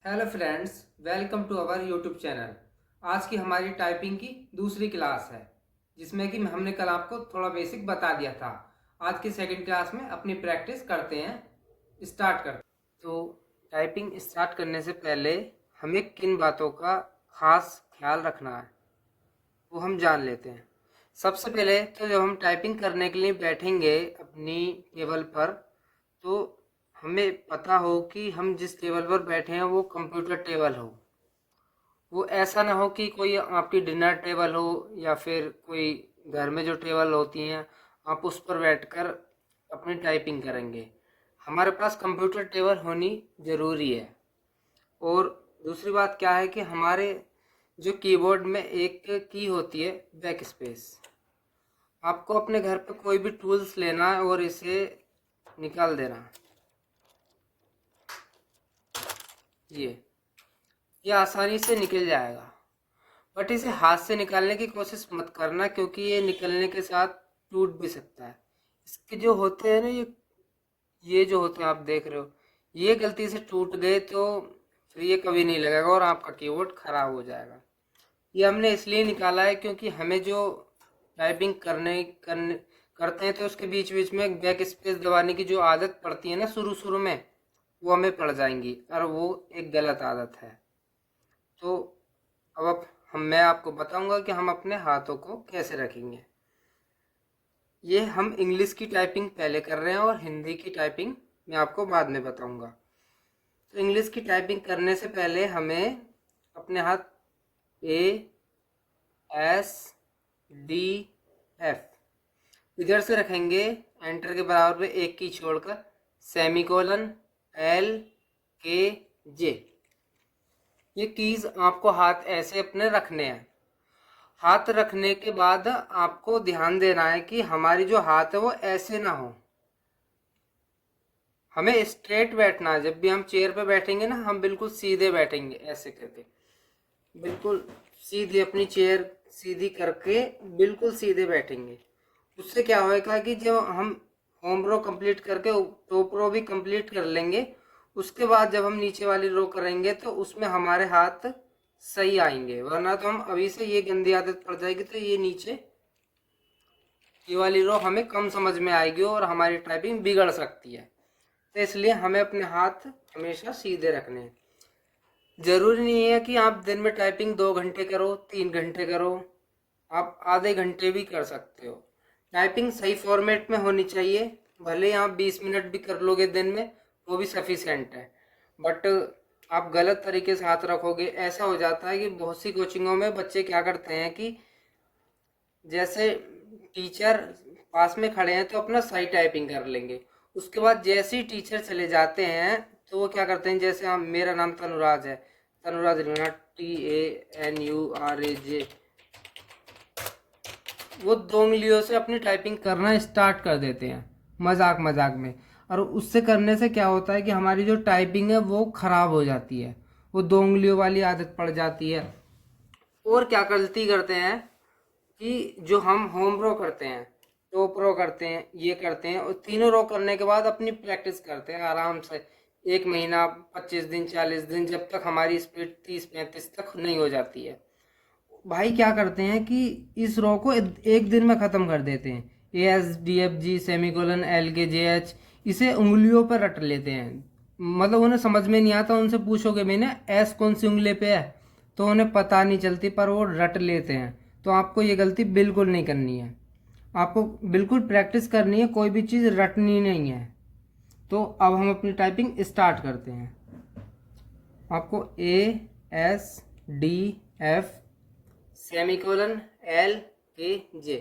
Hello friends, welcome to our YouTube channel. आज की हमारी टाइपिंग की दूसरी क्लास है, जिसमें कि हमने कल आपको थोड़ा बेसिक बता दिया था। आज की सेकंड क्लास में अपनी प्रैक्टिस करते हैं, स्टार्ट करते हैं। तो टाइपिंग स्टार्ट करने से पहले हमें किन बातों का खास ख्याल रखना है वो हम जान लेते हैं। सबसे पहले तो जब हम टाइपिंग करने के लिए बैठेंगे अपनी टेबल पर, तो हमें पता हो कि हम जिस टेबल पर बैठे हैं वो कंप्यूटर टेबल हो। वो ऐसा ना हो कि कोई आपकी डिनर टेबल हो या फिर कोई घर में जो टेबल होती हैं आप उस पर बैठकर अपनी टाइपिंग करेंगे। हमारे पास कंप्यूटर टेबल होनी ज़रूरी है। और दूसरी बात क्या है कि हमारे जो कीबोर्ड में एक की होती है, बैक स्पेस। आपको अपने घर पे कोई भी टूल्स लेना है और इसे निकाल देना है। ये आसानी से निकल जाएगा, बट इसे हाथ से निकालने की कोशिश मत करना, क्योंकि ये निकलने के साथ टूट भी सकता है। इसके जो होते हैं ना, ये जो होते हैं आप देख रहे हो, ये गलती से टूट गए तो फिर ये कभी नहीं लगेगा और आपका कीबोर्ड खराब हो जाएगा। ये हमने इसलिए निकाला है क्योंकि हमें जो टाइपिंग करते हैं तो उसके बीच बीच में बैक स्पेस दबाने की जो आदत पड़ती है ना शुरू शुरू में, वो हमें पड़ जाएंगी और वो एक गलत आदत है। तो अब मैं आपको बताऊंगा कि हम अपने हाथों को कैसे रखेंगे। ये हम इंग्लिश की टाइपिंग पहले कर रहे हैं और हिंदी की टाइपिंग मैं आपको बाद में बताऊंगा। तो इंग्लिश की टाइपिंग करने से पहले हमें अपने हाथ ए, एस, डी, एफ इधर से रखेंगे, एंटर के बराबर में एक की छोड़कर, सेमीकोलन, एल, के, जे। ये कीज आपको हाथ ऐसे अपने रखने हैं। हाथ रखने के बाद आपको ध्यान देना है कि हमारी जो हाथ है वो ऐसे ना हो, हमें स्ट्रेट बैठना है। जब भी हम चेयर पे बैठेंगे ना, हम बिल्कुल सीधे बैठेंगे, ऐसे करके बिल्कुल सीधे अपनी चेयर सीधी करके बिल्कुल सीधे बैठेंगे। उससे क्या होएगा कि जब हम होम रो कंप्लीट करके टॉप रो भी कंप्लीट कर लेंगे, उसके बाद जब हम नीचे वाली रो करेंगे तो उसमें हमारे हाथ सही आएंगे। वरना तो हम अभी से ये गंदी आदत पड़ जाएगी तो ये वाली रो हमें कम समझ में आएगी और हमारी टाइपिंग बिगड़ सकती है। तो इसलिए हमें अपने हाथ हमेशा सीधे रखने हैं। जरूरी नहीं है कि आप दिन में टाइपिंग 2 घंटे करो, 3 घंटे करो, आप आधे घंटे भी कर सकते हो। टाइपिंग सही फॉर्मेट में होनी चाहिए। भले ही आप 20 मिनट भी कर लोगे दिन में, वो भी सफिशेंट है। बट आप गलत तरीके से हाथ रखोगे, ऐसा हो जाता है कि बहुत सी कोचिंगों में बच्चे क्या करते हैं कि जैसे टीचर पास में खड़े हैं तो अपना सही टाइपिंग कर लेंगे, उसके बाद जैसे ही टीचर चले जाते हैं तो वो क्या करते हैं, जैसे हम, मेरा नाम तनुराज है, तनुराज लिखना, TANURAJ, वो 2 उंगलियों से अपनी टाइपिंग करना स्टार्ट कर देते हैं मजाक मजाक में। और उससे करने से क्या होता है कि हमारी जो टाइपिंग है वो खराब हो जाती है, वो 2 उंगलियों वाली आदत पड़ जाती है। और क्या गलती करते हैं कि जो हम होम रो करते हैं, टॉप रो करते हैं, ये करते हैं, और तीनों रो करने के बाद अपनी प्रैक्टिस करते हैं आराम से 1 महीना, 25 दिन, 40 दिन, जब तक हमारी स्पीड 30-35 तक नहीं हो जाती है। भाई क्या करते हैं कि इस रो को एक दिन में ख़त्म कर देते हैं। ASDFG, सेमीकोलन, LKJH, इसे उंगलियों पर रट लेते हैं। मतलब उन्हें समझ में नहीं आता, उनसे पूछोगे मैंने एस कौन सी उंगली पे है तो उन्हें पता नहीं चलती, पर वो रट लेते हैं। तो आपको ये गलती बिल्कुल नहीं करनी है। आपको बिल्कुल प्रैक्टिस करनी है, कोई भी चीज़ रटनी नहीं है। तो अब हम अपनी टाइपिंग स्टार्ट करते हैं। आपको ASDF, सेमीकोलन, LKJ।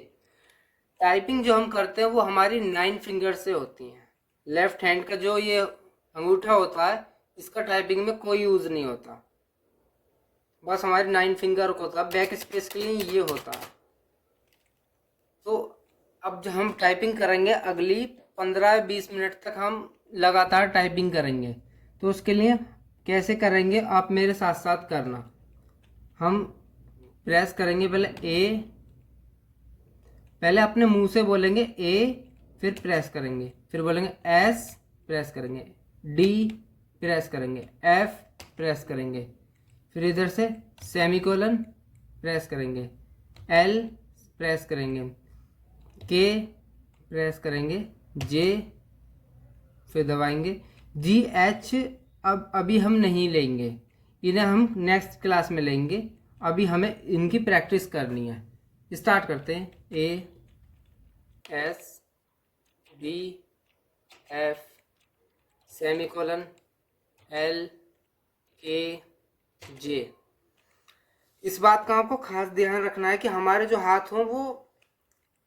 टाइपिंग जो हम करते हैं वो हमारी 9 फिंगर से होती है। लेफ्ट हैंड का जो ये अंगूठा होता है, इसका टाइपिंग में कोई यूज नहीं होता, बस हमारी 9 फिंगर को होता है। बैक स्पेस के लिए ये होता है। तो अब जब हम टाइपिंग करेंगे, अगली 15-20 मिनट तक हम लगातार टाइपिंग करेंगे। तो उसके लिए कैसे करेंगे आप मेरे साथ साथ करना। हम प्रेस करेंगे पहले अपने मुंह से बोलेंगे ए, फिर प्रेस करेंगे, फिर बोलेंगे एस, प्रेस करेंगे, डी, प्रेस करेंगे, एफ, प्रेस करेंगे, फिर इधर से सेमीकोलन प्रेस करेंगे, एल प्रेस करेंगे, के प्रेस करेंगे, जे फिर दबाएंगे, जी एच अब अभी हम नहीं लेंगे, इन्हें हम नेक्स्ट क्लास में लेंगे। अभी हमें इनकी प्रैक्टिस करनी है। स्टार्ट करते हैं। ए S D F semicolon L K जे। इस बात का आपको खास ध्यान रखना है कि हमारे जो हाथ हों वो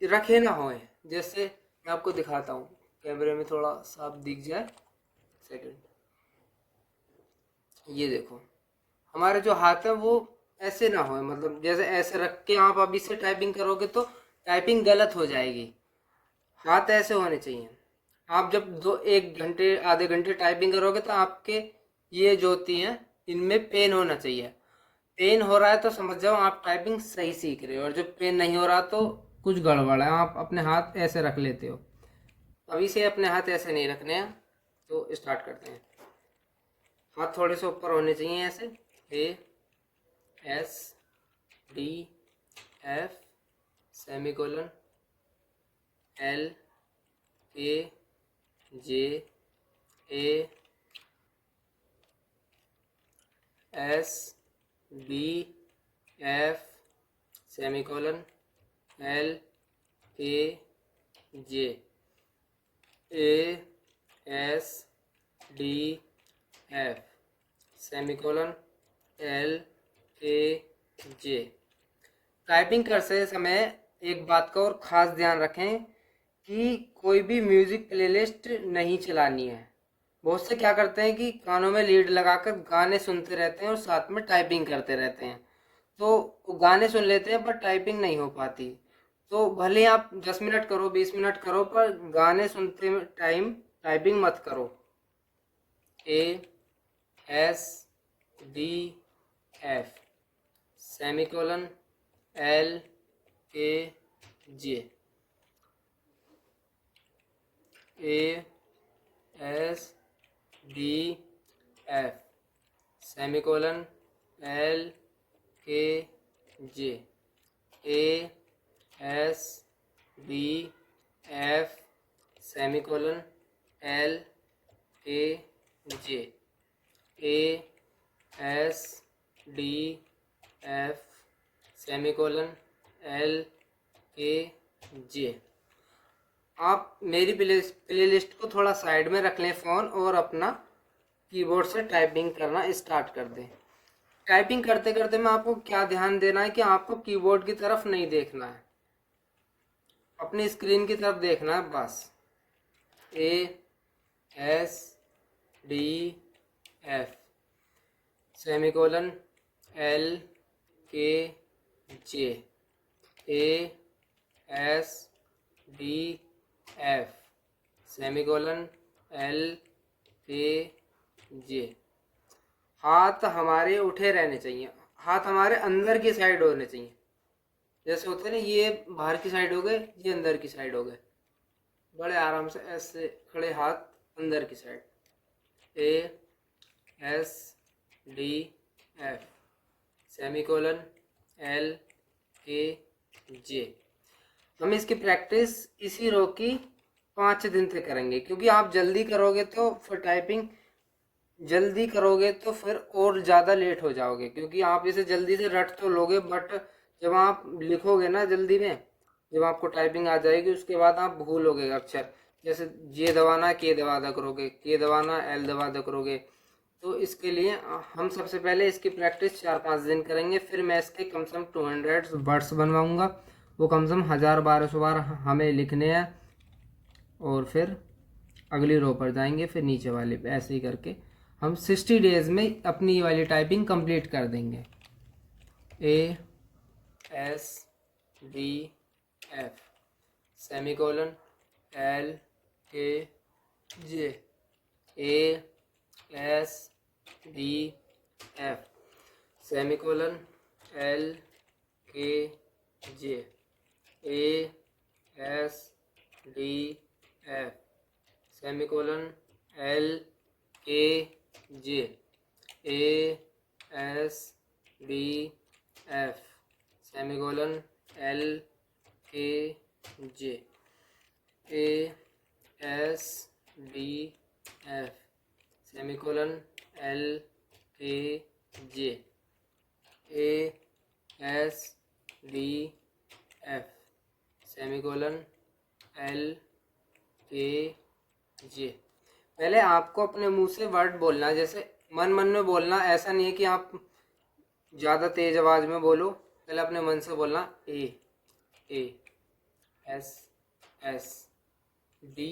रखे ना होए। जैसे मैं आपको दिखाता हूँ, कैमरे में थोड़ा साफ दिख जाए, सेकंड। ये देखो, हमारे जो हाथ है वो ऐसे ना होए, मतलब जैसे ऐसे रख के आप अभी से टाइपिंग करोगे तो टाइपिंग गलत हो जाएगी। हाथ ऐसे होने चाहिए। आप जब 1 घंटे आधे घंटे टाइपिंग करोगे तो आपके ये जो होती हैं इनमें पेन होना चाहिए। पेन हो रहा है तो समझ जाओ आप टाइपिंग सही सीख रहे हो, और जब पेन नहीं हो रहा तो कुछ गड़बड़ है, आप अपने हाथ ऐसे रख लेते हो। अभी से अपने हाथ ऐसे नहीं रखने हैं। तो स्टार्ट करते हैं। हाथ थोड़े से ऊपर होने चाहिए ऐसे। A S D F semicolon L K J A S B F semicolon L K J A S D F semicolon L K J. Typing करते समय एक बात का और ख़ास ध्यान रखें कि कोई भी म्यूज़िक प्लेलिस्ट नहीं चलानी है। बहुत से क्या करते हैं कि कानों में लीड लगाकर गाने सुनते रहते हैं और साथ में टाइपिंग करते रहते हैं, तो गाने सुन लेते हैं पर टाइपिंग नहीं हो पाती। तो भले ही आप 10 मिनट करो 20 मिनट करो, पर गाने सुनते टाइम टाइपिंग मत करो। A S D F semicolon L K J A S D F semicolon L K J A S D F semicolon L K J A S D F semicolon L K J. आप मेरी playlist को थोड़ा side में रख लें phone, और अपना keyboard से टाइपिंग करना स्टार्ट कर दें। टाइपिंग करते करते में आपको क्या ध्यान देना है कि आपको कीबोर्ड की तरफ नहीं देखना है, अपनी स्क्रीन की तरफ देखना है बस। A S D F semicolon L K J A S D F semicolon L K J. हाथ हमारे उठे रहने चाहिए, हाथ हमारे अंदर की साइड होने चाहिए। जैसे होते हैं ना, ये बाहर की साइड हो गए, ये अंदर की साइड हो गए। बड़े आराम से ऐसे खड़े हाथ अंदर की side. A S D F semicolon L K जे। हम इसकी प्रैक्टिस इसी रो की 5 दिन तक करेंगे, क्योंकि आप जल्दी करोगे तो फिर टाइपिंग जल्दी करोगे तो फिर और ज़्यादा लेट हो जाओगे, क्योंकि आप इसे जल्दी से रट तो लोगे, बट जब आप लिखोगे ना जल्दी में, जब आपको टाइपिंग आ जाएगी उसके बाद आप भूलोगे अक्षर। जैसे जे दबाना के दबा दा करोगे, के दबाना एल दबा दा करोगे। तो इसके लिए हम सबसे पहले इसकी प्रैक्टिस 4-5 दिन करेंगे। फिर मैं इसके कम से कम 200 वर्ड्स बनवाऊँगा, वो कम से कम 1000-1200 बार हमें लिखने हैं, और फिर अगली रो पर जाएंगे, फिर नीचे वाले पे, ऐसे ही करके हम 60 डेज में अपनी ये वाली टाइपिंग कंप्लीट कर देंगे। A S D F semicolon L K J A S D F semicolon L K J A S D F semicolon L K J A S D F semicolon L K J A S D F semicolon L K J A S D F semicolon L K J. पहले आपको अपने मुंह से word बोलना है, जैसे मन मन में बोलना, ऐसा नहीं है कि आप ज़्यादा तेज आवाज़ में बोलो। पहले अपने मन से बोलना A S S D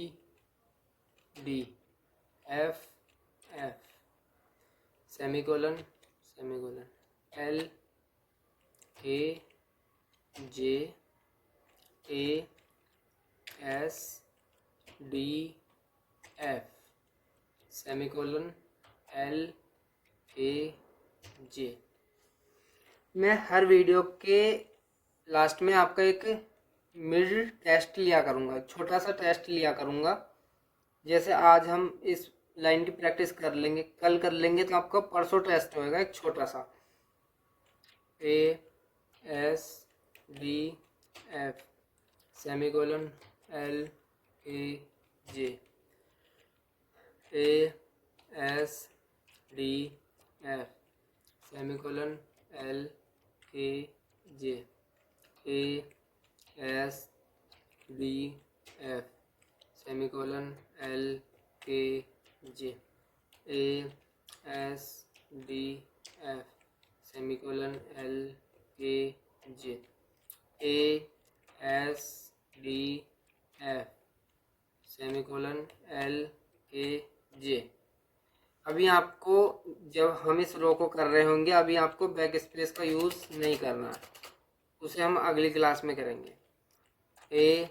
D F F semicolon L K J A S D F semicolon L K J. मैं हर वीडियो के लास्ट में आपका एक मिड टेस्ट लिया करूँगा, छोटा सा टेस्ट लिया करूँगा। जैसे आज हम इस लाइन की प्रैक्टिस कर लेंगे, कल कर लेंगे, तो आपका परसों टेस्ट होएगा एक छोटा सा। A S D F semicolon L K J A S D F semicolon L K J A S D F semicolon L K J A S D F semicolon L K J A S D F semicolon L K J. अभी आपको, जब हम इस रो को कर रहे होंगे, अभी आपको बैक स्पेस का यूज़ नहीं करना है, उसे हम अगली क्लास में करेंगे। ए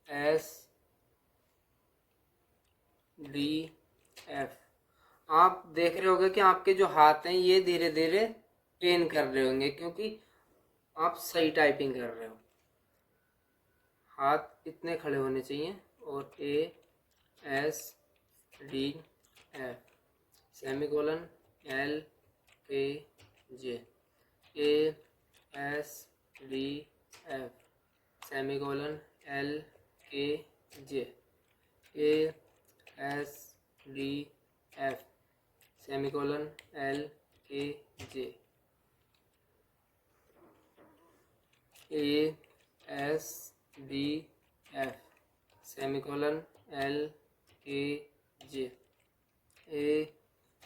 एस डी एफ। आप देख रहे होंगे कि आपके जो हाथ हैं ये धीरे धीरे पेन कर रहे होंगे, क्योंकि आप सही टाइपिंग कर रहे हो। हाथ इतने खड़े होने चाहिए। और A S D F semicolon L K J A S D F semicolon L K J A S D F semicolon L K J A S D F semicolon L K J A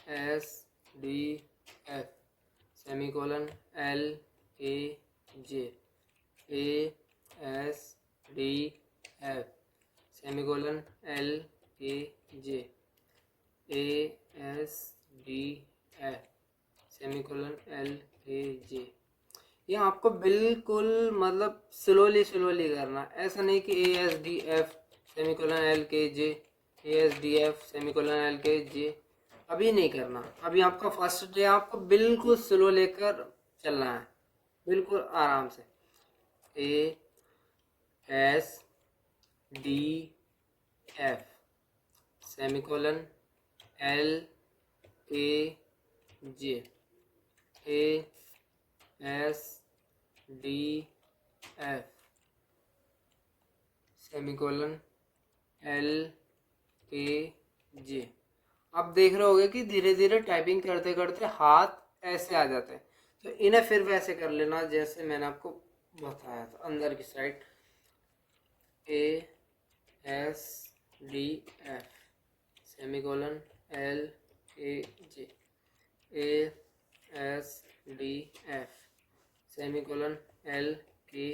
S D F semicolon L K J A S D F semicolon L K J A S D F semicolon L K J. ये आपको बिल्कुल मतलब slowly करना, ऐसा नहीं कि A S D F semicolon L K J A S D F semicolon L K J. अभी नहीं करना, अभी आपका फर्स्ट डे, आपको बिल्कुल स्लो लेकर चलना है, बिल्कुल आराम से। A S D F semicolon L K J A S D F semicolon L K J. आप देख रहे होगे कि धीरे धीरे टाइपिंग करते करते हाथ ऐसे आ जाते हैं, तो इन्हें फिर वैसे कर लेना जैसे मैंने आपको बताया था, अंदर की side. A S D F semicolon L K J A S D F semicolon L K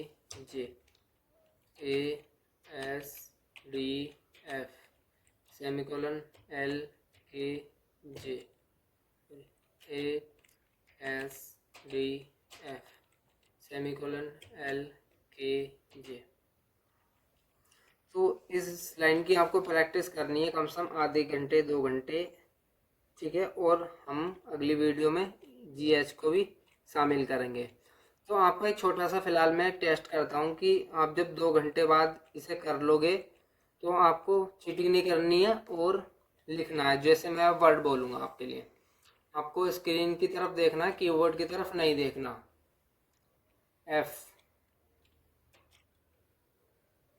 J A S D F semicolon L K J A S D F semicolon L K J. तो इस line की आपको practice करनी है कम से कम आधे घंटे 2 घंटे, ठीक है। और हम अगली वीडियो में जीएच को भी शामिल करेंगे। तो आपका एक छोटा सा फिलहाल मैं टेस्ट करता हूँ कि आप जब 2 घंटे बाद इसे कर लोगे तो आपको चीटिंग नहीं करनी है और लिखना है, जैसे मैं वर्ड बोलूँगा आपके लिए। आपको स्क्रीन की तरफ देखना है, कीबोर्ड की तरफ नहीं देखना। F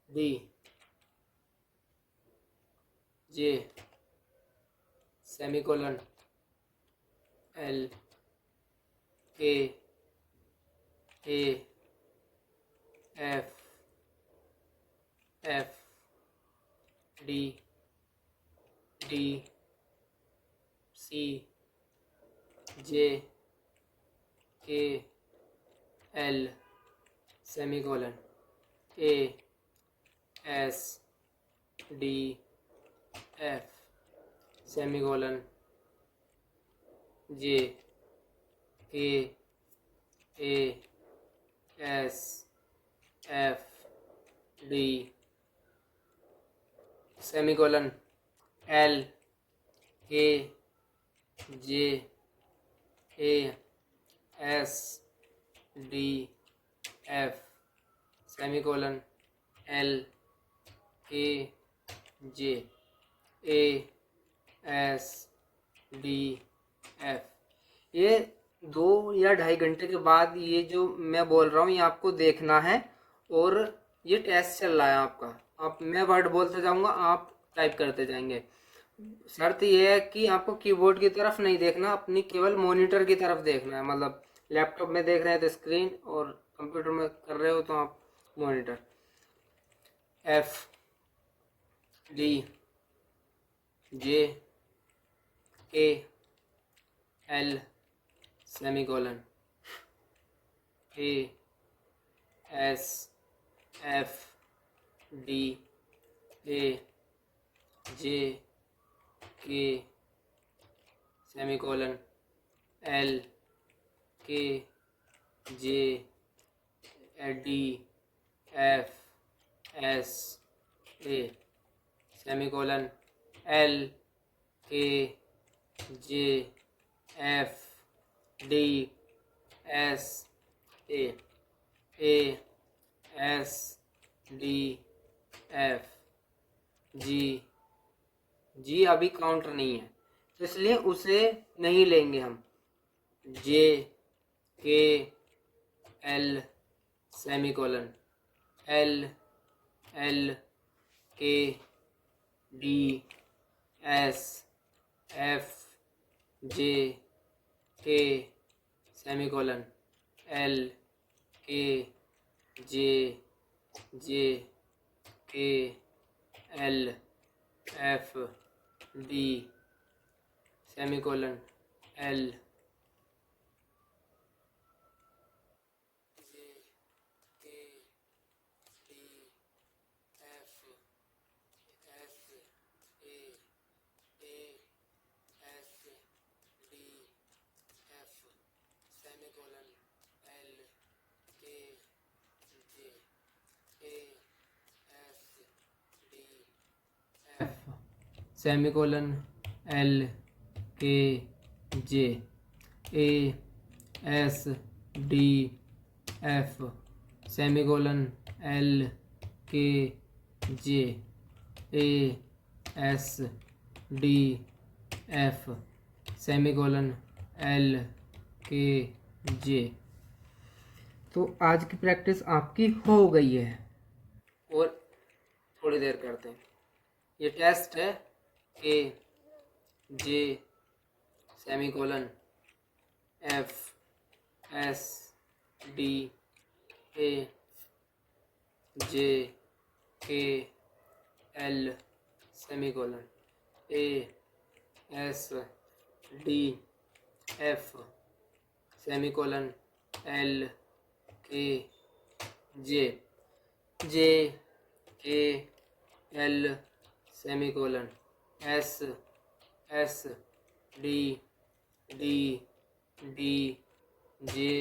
D J semicolon L K A F F D D C J K L semicolon A S D F semicolon J K A S F D semicolon L K J A S D F semicolon L K J A S D F. ये 2 या 2.5 घंटे के बाद ये जो मैं बोल रहा हूँ ये आपको देखना है, और ये टेस्ट चल रहा है आपका। आप मैं वर्ड बोलते जाऊँगा, आप टाइप करते जाएंगे। शर्त यह है कि आपको कीबोर्ड की तरफ नहीं देखना, अपनी केवल मॉनिटर की तरफ देखना है। मतलब लैपटॉप में देख रहे हैं तो स्क्रीन, और कंप्यूटर में कर रहे हो तो आप monitor. F D J K L semicolon A S F D A J K semicolon L K J D F S A semicolon L K J F D S A S D F G अभी counter नहीं है तो इसलिए उसे नहीं लेंगे हम। J K L semicolon L K D S F J K semicolon L K J K L F D semicolon L J K D F F A S D F semicolon L K J A S D F semicolon L K J A S D F semicolon L K J A S D F semicolon L K J. तो आज की practice आपकी हो गई है, और थोड़ी देर करते हैं। ये टेस्ट है K J semicolon F S D A J K L semicolon A S D F semicolon L K J K L semicolon S D J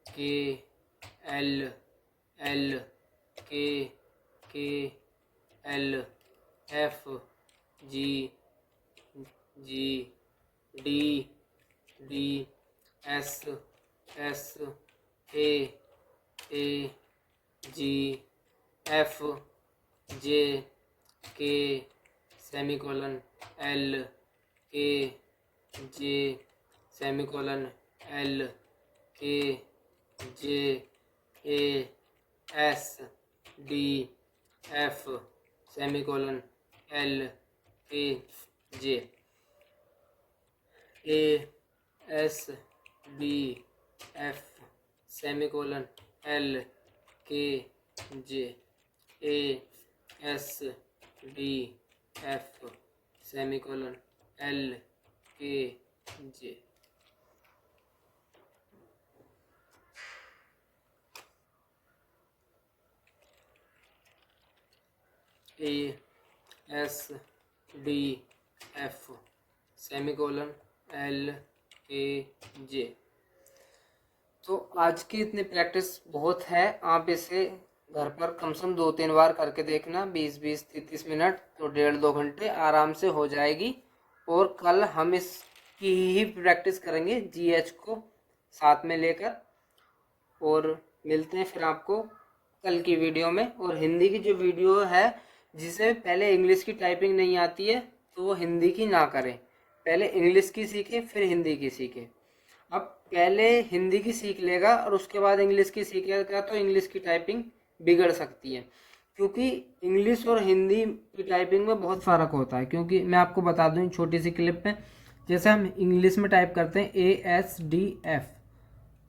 K L K L F G D S A G F, J K semicolon L K J semicolon L K J A S D F semicolon L K J A S D F semicolon L K J A S D F semicolon L K J A S D F semicolon L K J. तो आज की इतनी practice बहुत है, आप इसे घर पर कम से कम 2-3 बार करके देखना, 20-20 30 मिनट, तो 1.5-2 घंटे आराम से हो जाएगी। और कल हम इसकी ही प्रैक्टिस करेंगे जीएच को साथ में लेकर, और मिलते हैं फिर आपको कल की वीडियो में। और हिंदी की जो वीडियो है, जिसे पहले इंग्लिश की टाइपिंग नहीं आती है तो वो हिंदी की ना करें, पहले इंग्लिश की सीखे फिर हिंदी की सीखे। अब पहले हिंदी की सीख लेगा और उसके बाद इंग्लिश की सीखेगा तो इंग्लिश की टाइपिंग बिगड़ सकती है, क्योंकि इंग्लिश और हिंदी की टाइपिंग में बहुत फ़र्क होता है। क्योंकि मैं आपको बता दूं छोटी सी क्लिप में, जैसे हम इंग्लिश में टाइप करते हैं ASDF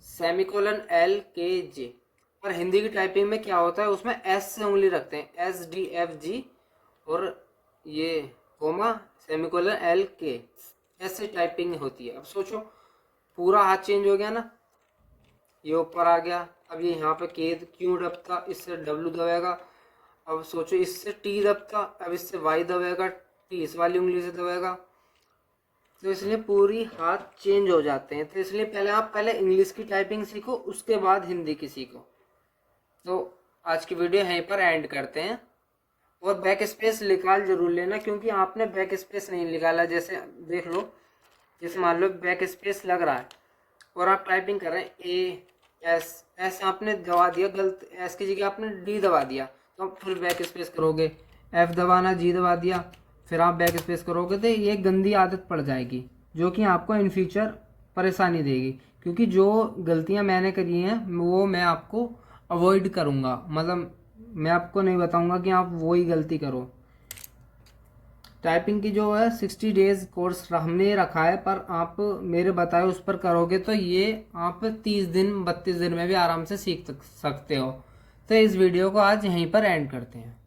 सेमीकोलन LKJ, पर हिंदी की टाइपिंग में क्या होता है, उसमें S से उंगली रखते हैं SDFG और ये कोमा सेमीकोलन LK, ऐसे टाइपिंग होती है। अब सोचो पूरा हाथ चेंज हो गया ना, ये ऊपर आ गया, अब ये यहाँ पे के क्यों दबता, इससे W दबेगा। अब सोचो इससे T दबता, अब इससे Y दबेगा, T इस वाली उंगली से दबेगा, तो इसलिए पूरी हाथ चेंज हो जाते हैं। तो इसलिए पहले इंग्लिश की टाइपिंग सीखो, उसके बाद हिंदी की सीखो। तो आज की वीडियो यहीं पर एंड करते हैं। और बैक स्पेस निकाल जरूर लेना, क्योंकि आपने बैक स्पेस नहीं निकाला। जैसे देख लो, जैसे मान लो बैक स्पेस लग रहा है और आप टाइपिंग कर रहे हैं एस आपने दबा दिया, गलत एस की जगह आपने डी दबा दिया, तो आप फिर बैक स्पेस करोगे, एफ दबाना, जी दबा दिया, फिर आप बैक स्पेस करोगे, तो ये गंदी आदत पड़ जाएगी जो कि आपको इन फ्यूचर परेशानी देगी। क्योंकि जो गलतियां मैंने करी हैं वो मैं आपको अवॉइड करूँगा, मतलब मैं आपको नहीं बताऊँगा कि आप वही गलती करो। टाइपिंग की जो है 60 डेज कोर्स हमने रखा है, पर आप मेरे बताए उस पर करोगे तो ये आप 30 दिन 32 दिन में भी आराम से सीख सकते हो। तो इस वीडियो को आज यहीं पर एंड करते हैं।